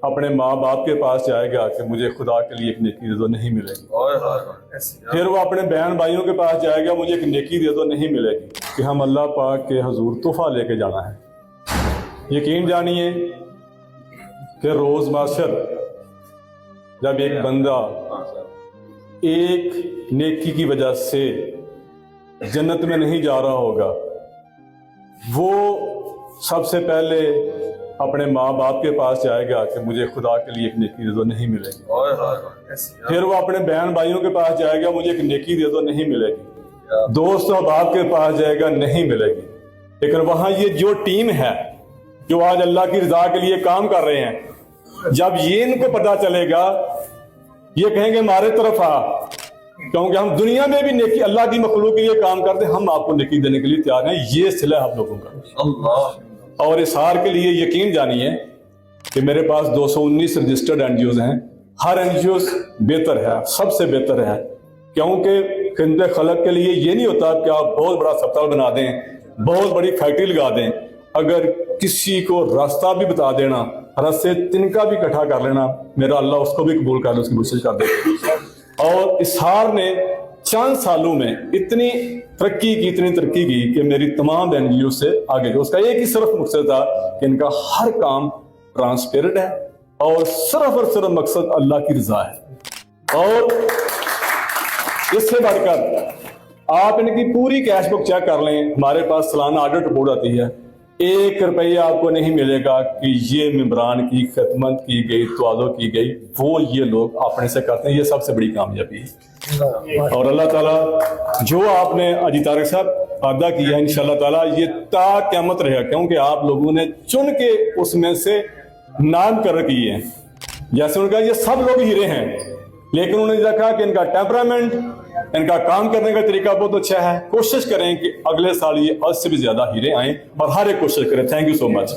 اپنے ماں باپ کے پاس جائے گا کہ مجھے خدا کے لیے ایک نیکی دے دو، نہیں ملے گی۔ پھر وہ اپنے بہن بھائیوں کے پاس جائے گا، مجھے ایک نیکی دے دو، نہیں ملے گی، کہ ہم اللہ پاک کے حضور تحفہ لے کے جانا ہے۔ یقین جانیے کہ روز محشر جب ایک بندہ ایک نیکی کی وجہ سے جنت میں نہیں جا رہا ہوگا، وہ سب سے پہلے اپنے ماں باپ کے پاس جائے گا کہ مجھے خدا کے لیے ایک نیکی دے دو، نہیں ملے گی۔ پھر وہ اپنے بہن بھائیوں کے پاس جائے گا، مجھے ایک نیکی دے دو، نہیں ملے گی۔ دوست احباب کے پاس جائے گا، نہیں ملے گی۔ لیکن وہاں یہ جو ٹیم ہے جو آج اللہ کی رضا کے لیے کام کر رہے ہیں، جب یہ ان کو پتہ چلے گا، یہ کہیں گے ہمارے طرف آ، کیونکہ ہم دنیا میں بھی نیکی اللہ کی مخلوق کے لیے کام کرتے ہیں، ہم آپ کو نیکی دینے کے لیے تیار ہیں۔ یہ صلہ ہم لوگوں کا۔ اور اظہار کے لیے یقین جانیے کہ میرے پاس 219 رجسٹرڈ این جی اوز ہیں۔ ہر این جی اوز بہتر ہے، سب سے بہتر ہے، کیونکہ خدمت خلق کے لیے یہ نہیں ہوتا کہ آپ بہت بڑا ہسپتال بنا دیں، بہت بڑی فیکٹری لگا دیں۔ اگر کسی کو راستہ بھی بتا دینا، راستے تنکا بھی اکٹھا کر لینا، میرا اللہ اس کو بھی قبول کر لے، اس کی بخشش کر دے۔ اور اظہار نے چند سالوں میں اتنی ترقی کی کہ میری تمام این جی او سے آگے جو اس کا ایک ہی صرف مقصد تھا کہ ان کا ہر کام ٹرانسپیرنٹ ہے اور صرف مقصد اللہ کی رضا ہے۔ اور اس سے بڑھ کر آپ ان کی پوری کیش بک چیک کر لیں، ہمارے پاس سالانہ آڈٹ رپورٹ آتی ہے، 1 روپیہ آپ کو نہیں ملے گا کہ یہ ممبران کی خدمت کی گئی، توازو کی گئی، وہ یہ لوگ اپنے سے کرتے ہیں۔ یہ سب سے بڑی کامیابی ہے۔ اور اللہ تعالیٰ جو آپ نے اجی طارق صاحب ادا کیا ہے، انشاءاللہ تعالیٰ یہ تا قیامت رہے گا، کیونکہ آپ لوگوں نے چن کے اس میں سے نام کر کیے ہیں۔ جیسے ان کا یہ سب لوگ ہیرے ہیں، لیکن انہوں نے دیکھا کہ ان کا ٹیمپرامنٹ، ان کا کام کرنے کا طریقہ بہت اچھا ہے۔ کوشش کریں کہ اگلے سال یہ 10 سے بھی زیادہ ہیرے آئیں، اور ہر ایک کوشش کریں۔ Thank you so much.